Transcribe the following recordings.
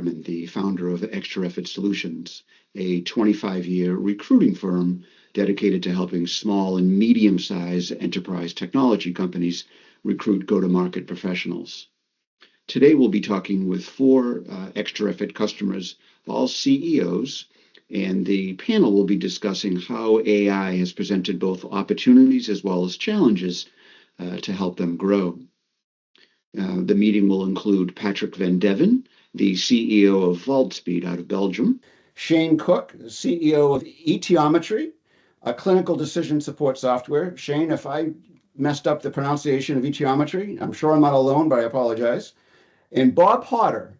Harriman, the founder of Xtra Effort Solutions, a 25-year recruiting firm dedicated to helping small and medium-sized enterprise technology companies recruit go-to-market professionals. Today, we'll be talking with 4 Xtra Effort customers, all CEOs, and the panel will be discussing how AI has presented both opportunities as well as challenges to help them grow. The meeting will include Patrick Van Deven, the CEO of VaultSpeed out of Belgium. Shane Cook, CEO of Etiometry, a clinical decision support software. Shane, if I messed up the pronunciation of Etiometry, I'm sure I'm not alone, but I apologize. And Bob Potter,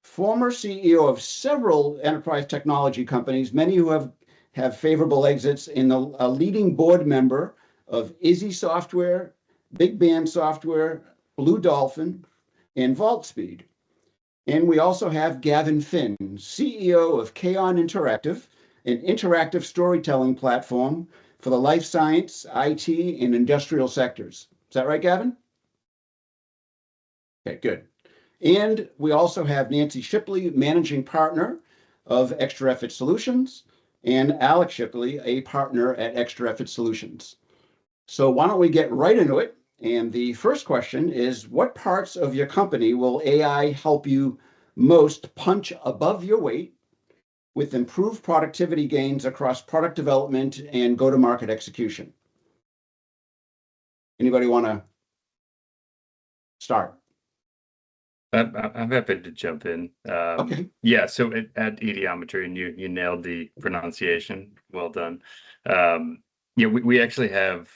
former CEO of several enterprise technology companies, many who have favorable exits, and a leading board member of Izzy Software, Big Band Software, Blue Dolphin, and VaultSpeed. And we also have Gavin Finn, CEO of Kaon Interactive, an interactive storytelling platform for the life science, IT, and industrial sectors. Is that right, Gavin? Okay, good. And we also have Nancy Shipley, managing partner of Xtra Effort Solutions, and Alex Shipley, a partner at Xtra Effort Solutions. So why don't we get right into it? And the first question is, what parts of your company will AI help you most punch above your weight with improved productivity gains across product development and go-to-market execution? Anybody want to start? I'm happy to jump in. Okay. Yeah, so at Etiometry, and you nailed the pronunciation. Well done. Yeah, we actually have,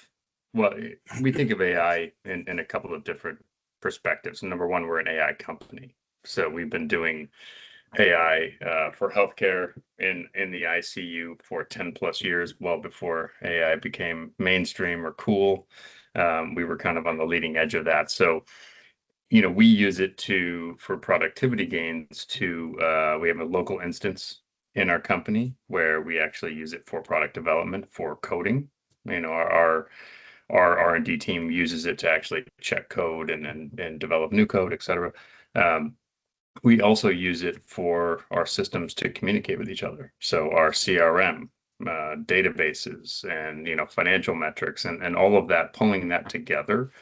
well, we think of AI in a couple of different perspectives. Number one, we're an AI company. So we've been doing AI for healthcare in the ICU for 10 plus years, well before AI became mainstream or cool. We were kind of on the leading edge of that. So, we use it for productivity gains we have a local instance in our company where we actually use it for product development, for coding. Our R&D team uses it to actually check code and develop new code, et cetera. We also use it for our systems to communicate with each other. So our CRM, databases, and financial metrics, and all of that, pulling that together.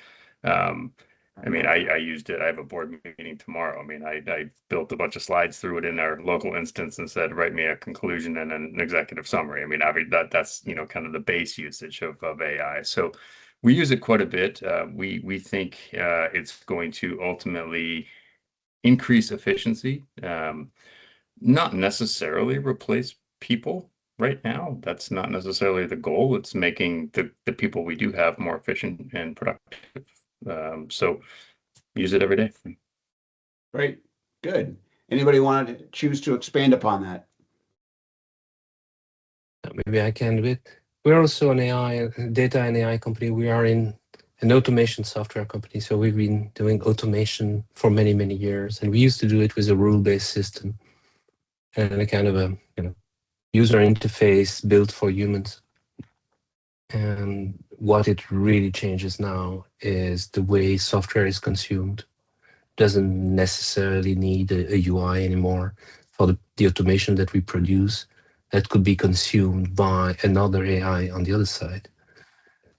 I used it. I have a board meeting tomorrow. I built a bunch of slides, threw it in our local instance, and said, write me a conclusion and an executive summary. That's kind of the base usage of AI. So we use it quite a bit. We think it's going to ultimately increase efficiency, not necessarily replace people right now. That's not necessarily the goal. It's making the people we do have more efficient and productive. So use it every day. Great. Good. Anybody want to choose to expand upon that? Maybe I can a bit. We're also an AI, data and AI company. We are in an automation software company. So we've been doing automation for many, many years. And we used to do it with a rule-based system and a kind of a user interface built for humans. And what it really changes now is the way software is consumed. Doesn't necessarily need a UI anymore for the automation that we produce that could be consumed by another AI on the other side,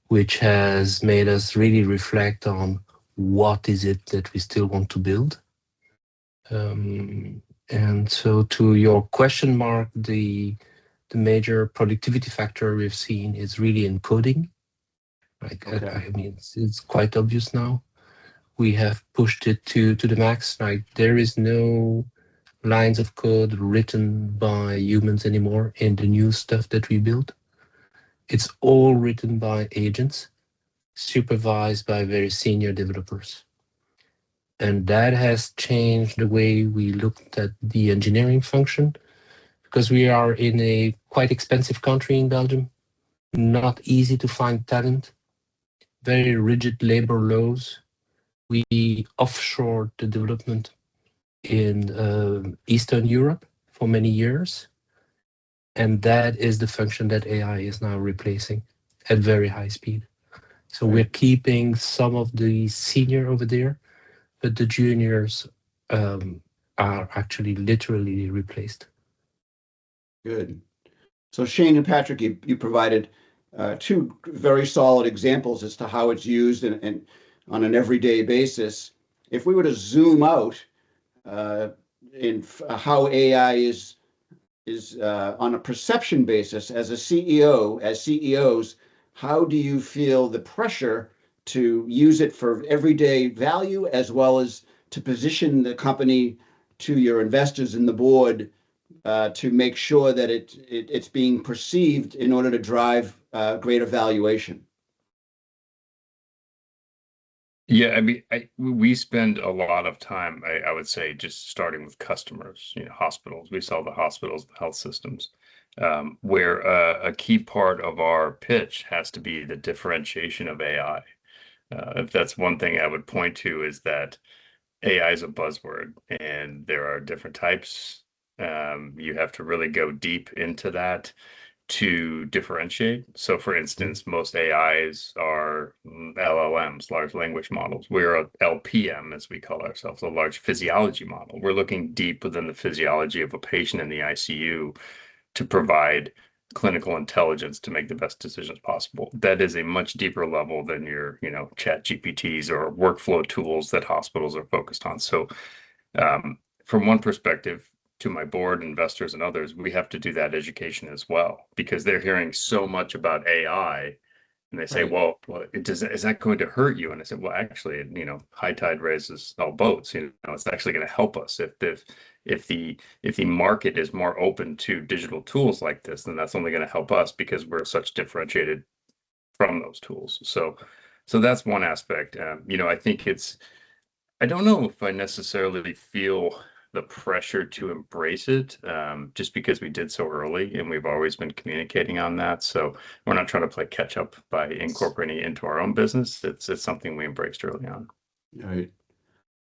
which has made us really reflect on what is it that we still want to build. And so to your question, Mark, the major productivity factor we've seen is really in coding. Okay. It's quite obvious now. We have pushed it to the max. There is no lines of code written by humans anymore in the new stuff that we build. It's all written by agents, supervised by very senior developers. And that has changed the way we looked at the engineering function, because we are in a quite expensive country in Belgium, not easy to find talent, very rigid labor laws. We offshored the development in Eastern Europe for many years. And that is the function that AI is now replacing at very high speed. So we're keeping some of the senior over there, but the juniors are actually literally replaced. Good. So Shane and Patrick, you provided two very solid examples as to how it's used and on an everyday basis. If we were to zoom out in how AI is on a perception basis as a CEO, as CEOs, how do you feel the pressure to use it for everyday value as well as to position the company to your investors and the board to make sure that it's being perceived in order to drive greater valuation? Yeah, I mean, we spend a lot of time, I would say, just starting with customers, hospitals. We sell to hospitals, the health systems, where a key part of our pitch has to be the differentiation of AI. If that's one thing I would point to, is that AI is a buzzword and there are different types. You have to really go deep into that to differentiate. So for instance, most AIs are LLMs, large language models. We're a LPM, as we call ourselves, a large physiology model. We're looking deep within the physiology of a patient in the ICU to provide clinical intelligence to make the best decisions possible. That is a much deeper level than your, chat GPTs or workflow tools that hospitals are focused on. So from one perspective, to my board, investors, and others, we have to do that education as well, because they're hearing so much about AI, and they say, Right. "Well, is that going to hurt you?" And I said, "Well, actually, high tide raises all boats. It's actually going to help us if the market is more open to digital tools like this, then that's only going to help us because we're such differentiated from those tools." So that's one aspect. I think I don't know if I necessarily feel the pressure to embrace it, just because we did so early and we've always been communicating on that. So we're not trying to play catch up by incorporating it into our own business. It's something we embraced early on. Right.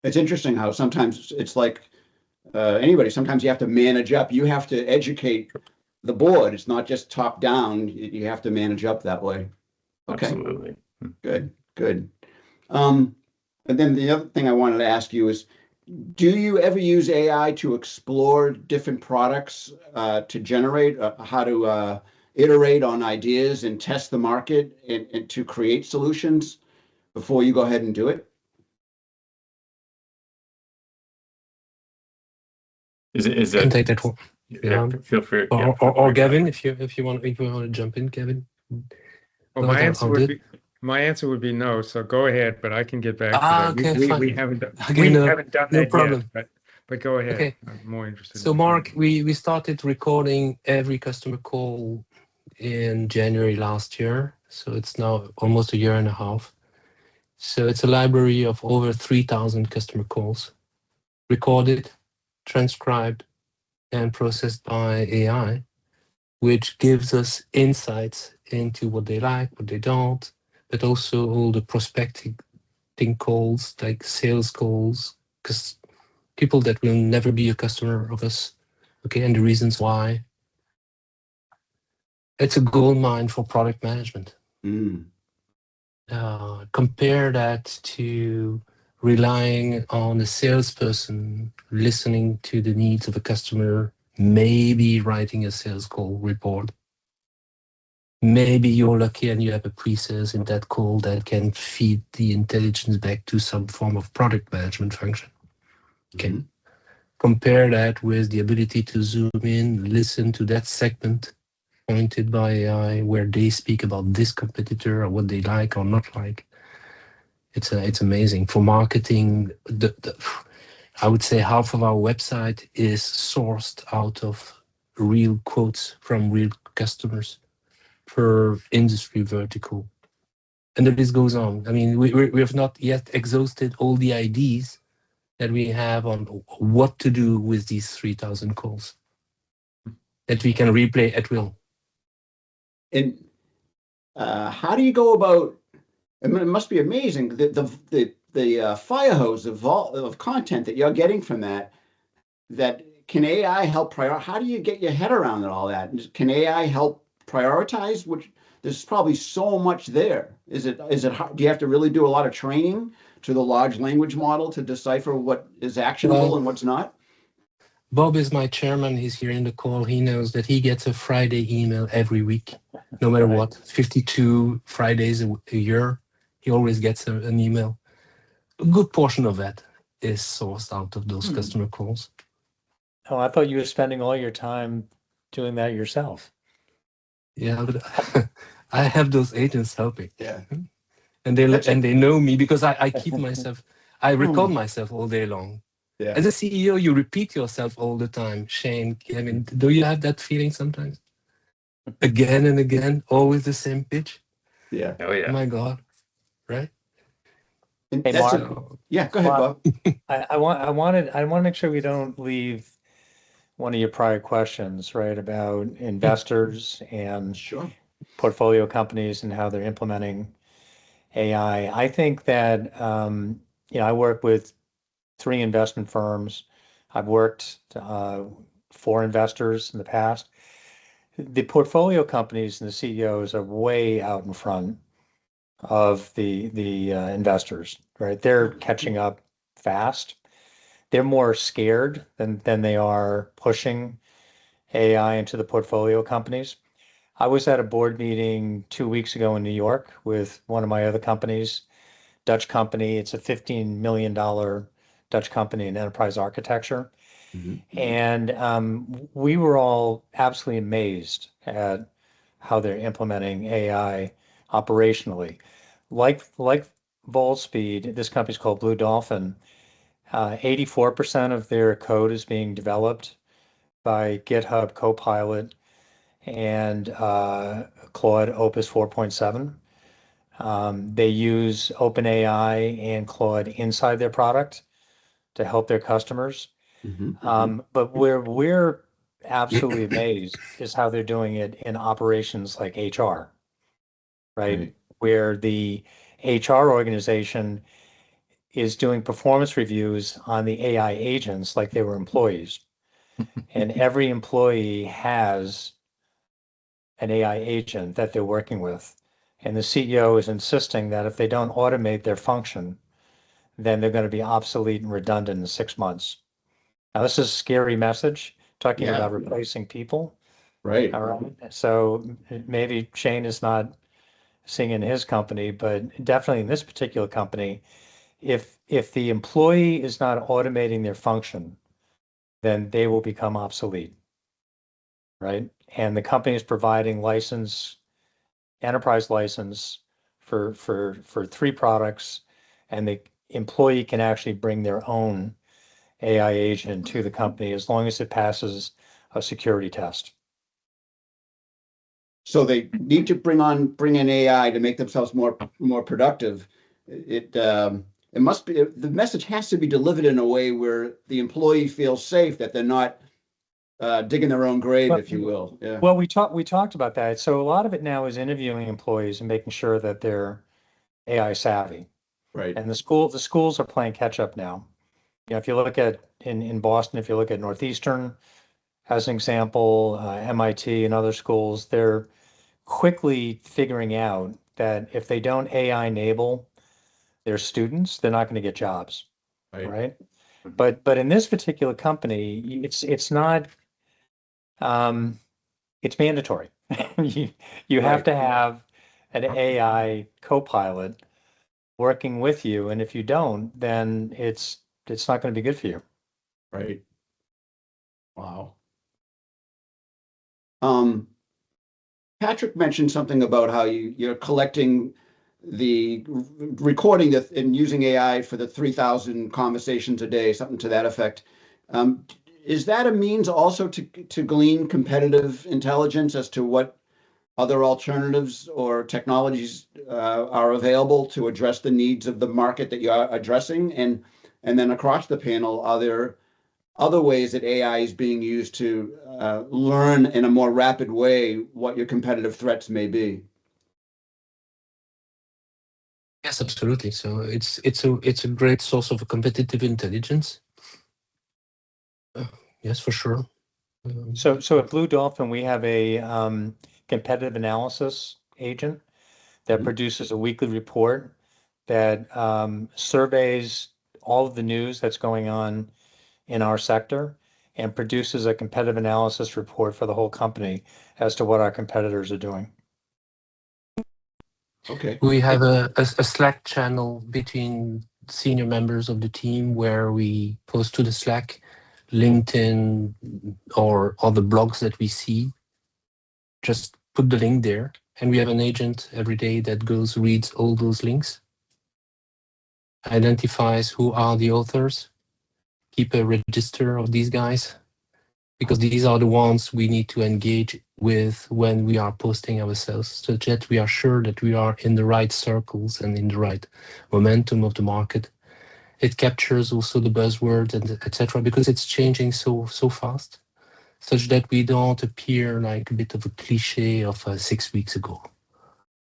It's interesting how sometimes it's like anybody, sometimes you have to manage up. You have to educate the board. It's not just top down. You have to manage up that way. Okay. Absolutely. Good. And then the other thing I wanted to ask you is, do you ever use AI to explore different products to generate how to iterate on ideas and test the market and to create solutions before you go ahead and do it? Is I can that take that one. yeah, feel free. Or Gavin, if you want to jump in, Gavin. Well, my answer would be no. So go ahead, but I can get back to that. Okay, fine. We haven't done no that problem. yet, but go ahead. Okay. I'm more interested. So Mark, we started recording every customer call in January last year. So it's now almost a year and a half. So it's a library of over 3,000 customer calls, recorded, transcribed, and processed by AI, which gives us insights into what they like, what they don't, but also all the prospecting calls, like sales calls, because people that will never be a customer of us, okay, and the reasons why. It's a gold mine for product management. Compare that to relying on a salesperson, listening to the needs of a customer, maybe writing a sales call report. Maybe you're lucky and you have a pre-sales in that call that can feed the intelligence back to some form of product management function. Okay. Mm-hmm. Compare that with the ability to zoom in, listen to that segment pointed by AI where they speak about this competitor or what they like or not like. It's amazing. For marketing, I would say half of our website is sourced out of real quotes from real customers per industry vertical. And the list goes on. I mean, we have not yet exhausted all the ideas that we have on what to do with these 3,000 calls that we can replay at will. And how do you go about? I mean, it must be amazing the fire hose of content that you're getting from that. That can AI help prioritize? How do you get your head around all that? Can AI help prioritize? Which there's probably so much there. Is it hard? Do you have to really do a lot of training to the large language model to decipher what is actionable and what's not? Bob is my chairman. He's here in the call. He knows that he gets a Friday email every week, no matter what. 52 Fridays a year. He always gets an email. A good portion of that is sourced out of those customer calls. Oh, I thought you were spending all your time doing that yourself. Yeah, but I have those agents helping. Yeah. And they know me because I keep myself, I record myself all day long. Yeah. As a CEO, you repeat yourself all the time. Shane, Kevin, do you have that feeling sometimes? Again and again, always the same pitch? Yeah. Oh yeah. Oh my God, right? And Hey, that's Mark. yeah, go ahead, Mark, Bob. I want to make sure we don't leave one of your prior questions, right, about investors and Sure. portfolio companies and how they're implementing AI. I think that I work with 3 investment firms. I've worked for investors in the past. The portfolio companies and the CEOs are way out in front of the investors, right? They're catching up fast. They're more scared than they are pushing AI into the portfolio companies. I was at a board meeting 2 weeks ago in New York with one of my other companies, Dutch company. It's a $15 million Dutch company in enterprise architecture. And we were all absolutely amazed at how they're implementing AI operationally. Like Volspeed, this company's called Blue Dolphin. 84% of their code is being developed by GitHub Copilot and Claude Opus 4.7. They use OpenAI and Claude inside their product to help their customers. But where we're absolutely amazed is how they're doing it in operations like HR, right? Where the HR organization is doing performance reviews on the AI agents like they were employees. And every employee has an AI agent that they're working with. And the CEO is insisting that if they don't automate their function, then they're going to be obsolete and redundant in 6 months. Now, this is a scary message, talking about replacing people. Right. All right. So maybe Shane is not seeing in his company, but definitely in this particular company, if the employee is not automating their function, then they will become obsolete, right? And the company is providing enterprise license for 3 products, and the employee can actually bring their own AI agent to the company as long as it passes a security test. So they need to bring in AI to make themselves more productive. It must be, the message has to be delivered in a way where the employee feels safe, that they're not digging their own grave, if you will. Yeah. Well, we talked about that. So a lot of it now is interviewing employees and making sure that they're AI savvy. Right. And the schools are playing catch up now. If you look at in Boston, if you look at Northeastern as an example, MIT and other schools, they're quickly figuring out that if they don't AI enable their students, they're not going to get jobs, right? But in this particular company, it's not it's mandatory. You have to have an AI co-pilot working with you, and if you don't, then it's not going to be good for you. Right. Wow. Patrick mentioned something about how you're collecting the recording and using AI for the 3,000 conversations a day, something to that effect. Is that a means also to glean competitive intelligence as to what other alternatives or technologies are available to address the needs of the market that you're addressing? And then across the panel, are there other ways that AI is being used to learn in a more rapid way what your competitive threats may be? Yes, absolutely. So it's a great source of competitive intelligence. Yes, for sure. So at Blue Dolphin, we have a competitive analysis agent that produces a weekly report that surveys all of the news that's going on in our sector and produces a competitive analysis report for the whole company as to what our competitors are doing. Okay. We have a Slack channel between senior members of the team where we post to the Slack, LinkedIn, or other blogs that we see. Just put the link there, and we have an agent every day that goes, reads all those links, identifies who are the authors, keep a register of these guys, because these are the ones we need to engage with when we are posting ourselves, so that we are sure that we are in the right circles and in the right momentum of the market. It captures also the buzzwords and etc., because it's changing so fast, such that we don't appear like a bit of a cliche of 6 weeks ago.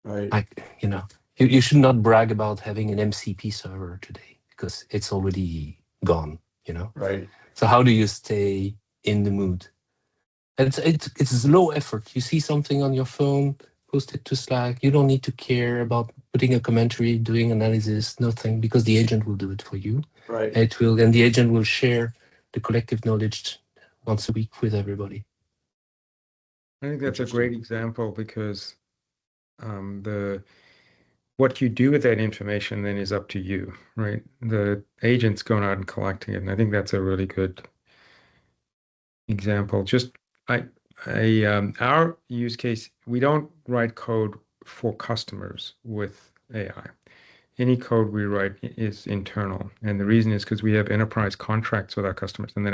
Right. Like, you should not brag about having an MCP server today because it's already gone, Right. So how do you stay in the mood? It's low effort. You see something on your phone, post it to Slack. You don't need to care about putting a commentary, doing analysis, nothing, because the agent will do it for you. Right. And the agent will share the collective knowledge once a week with everybody. I think that's a great example because what you do with that information then is up to you, right? The agent's going out and collecting it, and I think that's a really good example. Our use case, we don't write code for customers with AI. Any code we write is internal, and the reason is because we have enterprise contracts with our customers, and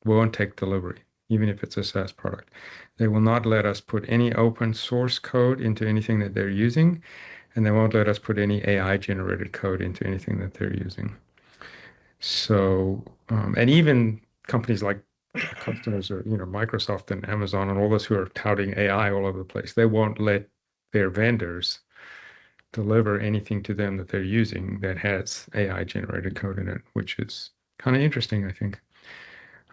we won't take delivery, even if it's a SaaS product. They will not let us put any open source code into anything that they're using, and they won't let us put any AI generated code into anything that they're using. So, and even companies like customers are, Microsoft and Amazon and all those who are touting AI all over the place, they won't let their vendors deliver anything to them that they're using that has AI generated code in it, which is kind of interesting, I think.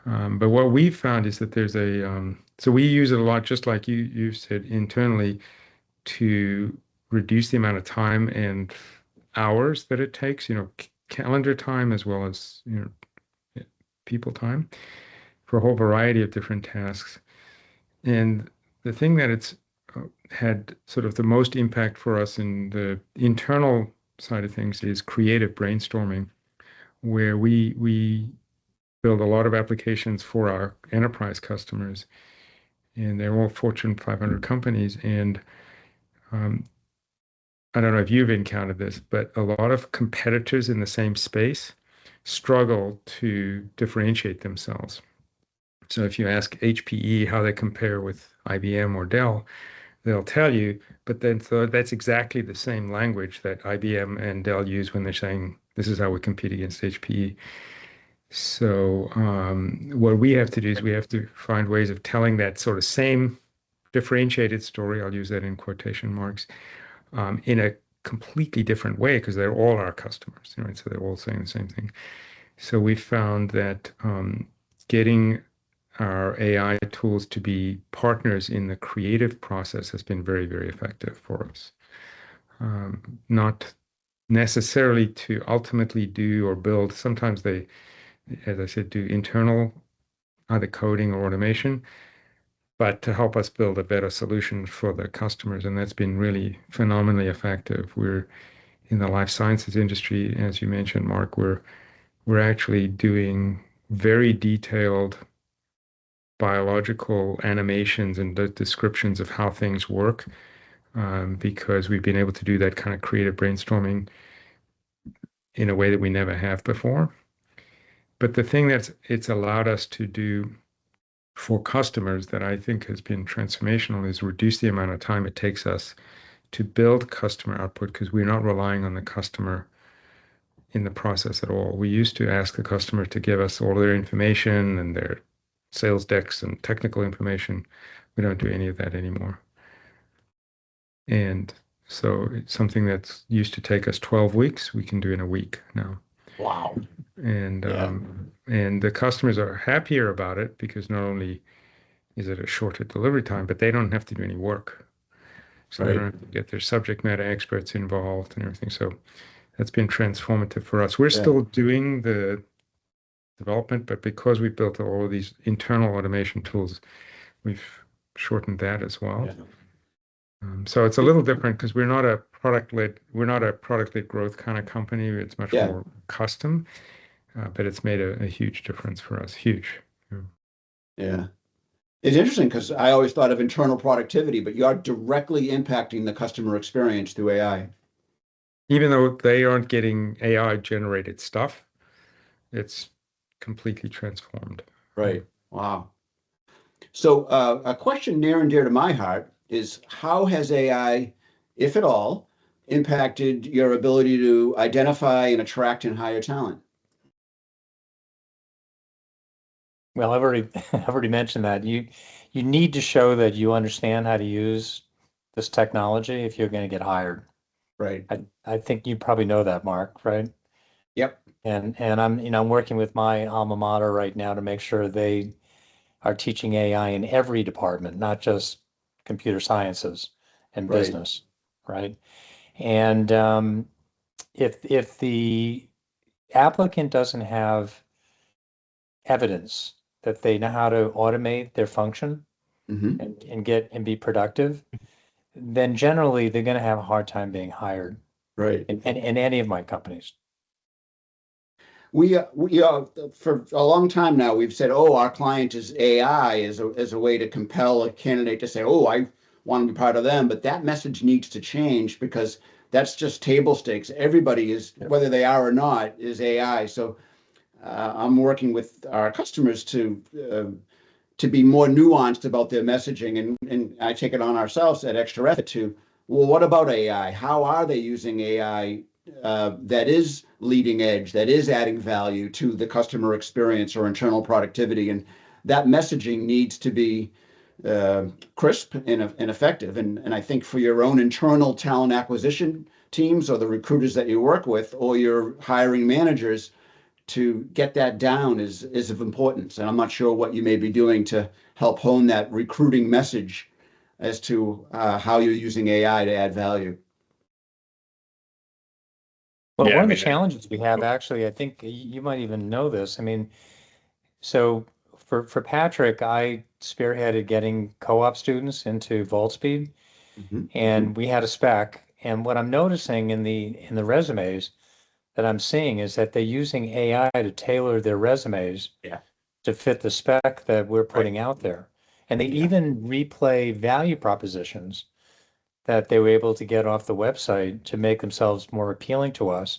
But what we've found is that there's so we use it a lot, just like you said, internally to reduce the amount of time and hours that it takes, calendar time as well as, people time for a whole variety of different tasks. And the thing that it's had sort of the most impact for us in the internal side of things is creative brainstorming, where we build a lot of applications for our enterprise customers, and they're all Fortune 500 companies. And I don't know if you've encountered this, but a lot of competitors in the same space struggle to differentiate themselves. So if you ask HPE how they compare with IBM or Dell, they'll tell you, but then so that's exactly the same language that IBM and Dell use when they're saying, this is how we compete against HPE. So what we have to do is we have to find ways of telling that sort of same differentiated story, I'll use that in quotation marks, in a completely different way, because they're all our customers, right? So they're all saying the same thing. So we found that getting our AI tools to be partners in the creative process has been very, very effective for us. Not necessarily to ultimately do or build. Sometimes they, as I said, do internal either coding or automation, but to help us build a better solution for the customers. And that's been really phenomenally effective. We're in the life sciences industry, as you mentioned, Mark, we're actually doing very detailed biological animations and descriptions of how things work, because we've been able to do that kind of creative brainstorming in a way that we never have before. But the thing that it's allowed us to do for customers that I think has been transformational is reduce the amount of time it takes us to build customer output, because we're not relying on the customer in the process at all. We used to ask the customer to give us all their information and their sales decks and technical information. We don't do any of that anymore. And so it's something that used to take us 12 weeks, we can do in a week now. Wow. And and the customers are happier about it because not only is it a shorter delivery time, but they don't have to do any work. So they don't have to get their subject matter experts involved and everything. So that's been transformative for us. We're still doing the development, but because we built all of these internal automation tools, we've shortened that as well. Yeah. So it's a little different because we're not a product-led growth kind of company. It's much more custom, but it's made a huge difference for us. Huge. Yeah. It's interesting because I always thought of internal productivity, but you are directly impacting the customer experience through AI. Even though they aren't getting AI-generated stuff, it's completely transformed. Right. Wow. So a question near and dear to my heart is how has AI, if at all, impacted your ability to identify and attract and hire talent? Well, I've already mentioned that you need to show that you understand how to use this technology if you're going to get hired. Right. I think you probably know that, Mark, right? Yep. And I'm working with my alma mater right now to make sure they are teaching AI in every department, not just computer sciences and Right. business, right? And if the applicant doesn't have evidence that they know how to automate their function Mm-hmm. and be productive, then generally they're going to have a hard time being hired Right. in any of my companies. We for a long time now, we've said, oh, our client is AI as a way to compel a candidate to say, oh, I want to be part of them. But that message needs to change because that's just table stakes. Everybody is, whether they are or not, is AI. So I'm working with our customers to be more nuanced about their messaging, and I take it on ourselves at Xtra Effort to, well, what about AI? How are they using AI that is leading edge, that is adding value to the customer experience or internal productivity? And that messaging needs to be crisp and effective. And I think for your own internal talent acquisition teams or the recruiters that you work with or your hiring managers, to get that down is of importance. And I'm not sure what you may be doing to help hone that recruiting message as to how you're using AI to add value. Well, Yeah, one I of the mean, challenges we have, actually, I think you might even know this. I mean, so for Patrick, I spearheaded getting co-op students into VaultSpeed, and we had a spec. And what I'm noticing in the resumes that I'm seeing is that they're using AI to tailor their resumes to fit the spec that we're putting out there. And they even replay value propositions that they were able to get off the website to make themselves more appealing to us.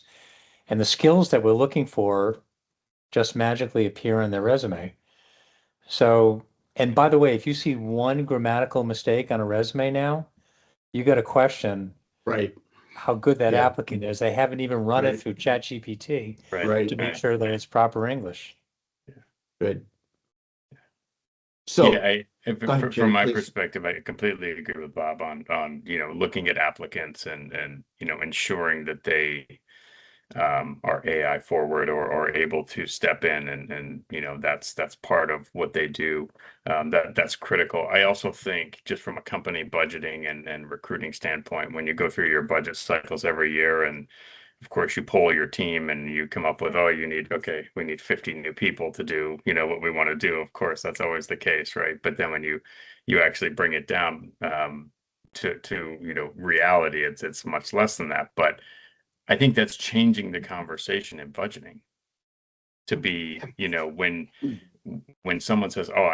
And the skills that we're looking for just magically appear in their resume. So, and by the way, if you see one grammatical mistake on a resume now, you got to question Right. how good that applicant is. They haven't even run it through ChatGPT to make sure that it's proper English. Good. So yeah, ahead, from my please. perspective, I completely agree with Bob on looking at applicants and ensuring that they are AI forward or able to step in and that's part of what they do. That's critical. I also think just from a company budgeting and recruiting standpoint, when you go through your budget cycles every year and of course you poll your team and you come up with, oh, we need 50 new people to do, what we want to do. Of course, that's always the case, right? But then when you actually bring it down to reality, it's much less than that. But I think that's changing the conversation in budgeting to be, when someone says, oh,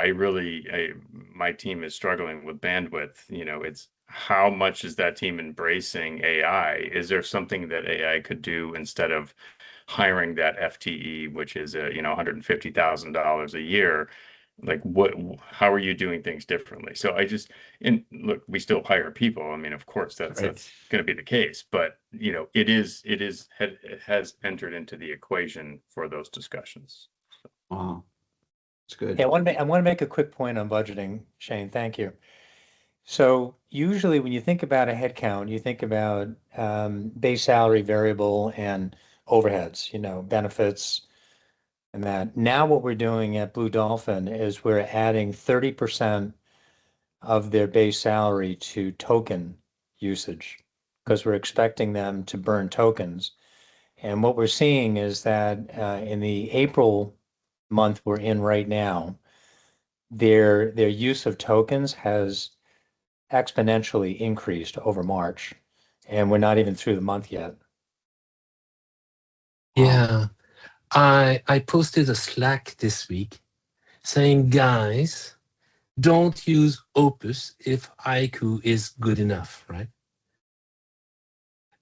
my team is struggling with bandwidth, it's how much is that team embracing AI? Is there something that AI could do instead of hiring that FTE, which is $150,000 a year? Like how are you doing things differently? So look, we still hire people. I mean, of course that's going to be the case, but it has entered into the equation for those discussions. Wow. That's good. Yeah, I want to make a quick point on budgeting, Shane. Thank you. So usually when you think about a headcount, you think about base salary, variable, and overheads, benefits and that. Now what we're doing at Blue Dolphin is we're adding 30% of their base salary to token usage because we're expecting them to burn tokens. And what we're seeing is that in the April month we're in right now, their use of tokens has exponentially increased over March, and we're not even through the month yet. Yeah. I posted a Slack this week saying, guys, don't use Opus if Haiku is good enough, right?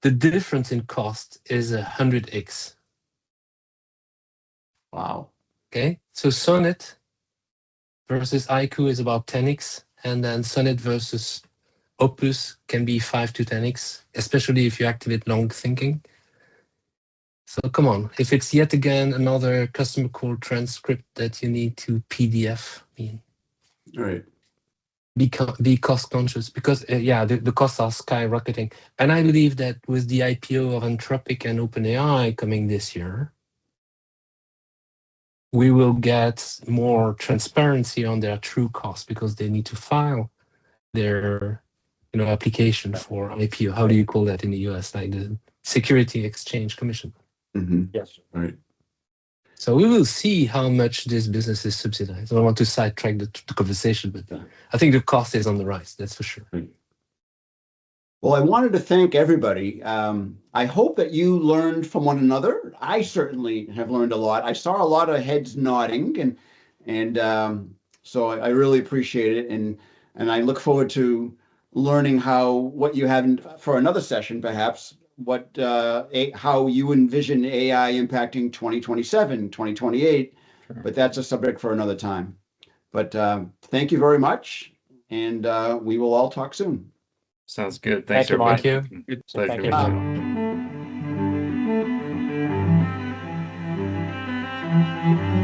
The difference in cost is 100x. Wow. Okay, so Sonnet versus Haiku is about 10x, and then Sonnet versus Opus can be 5 to 10x, especially if you activate long thinking. So come on, if it's yet again another customer call transcript that you need to PDF, I mean, All right. be cost conscious, because the costs are skyrocketing. And I believe that with the IPO of Anthropic and OpenAI coming this year, we will get more transparency on their true cost, because they need to file their application for IPO. How do you call that in the US? Like the Security Exchange Commission. Mm-hmm. Yes. All right. So we will see how much this business is subsidized. I don't want to sidetrack the conversation, but I think the cost is on the rise, that's for sure. Well, I wanted to thank everybody. I hope that you learned from one another. I certainly have learned a lot. I saw a lot of heads nodding, and so I really appreciate it. And I look forward to learning what you have for another session, perhaps, how you envision AI impacting 2027, 2028. Sure. But that's a subject for another time. But thank you very much, and we will all talk soon. Sounds good. Thanks, Thank you, Mark. everybody. Thank Pleasure Thank meeting you. you all.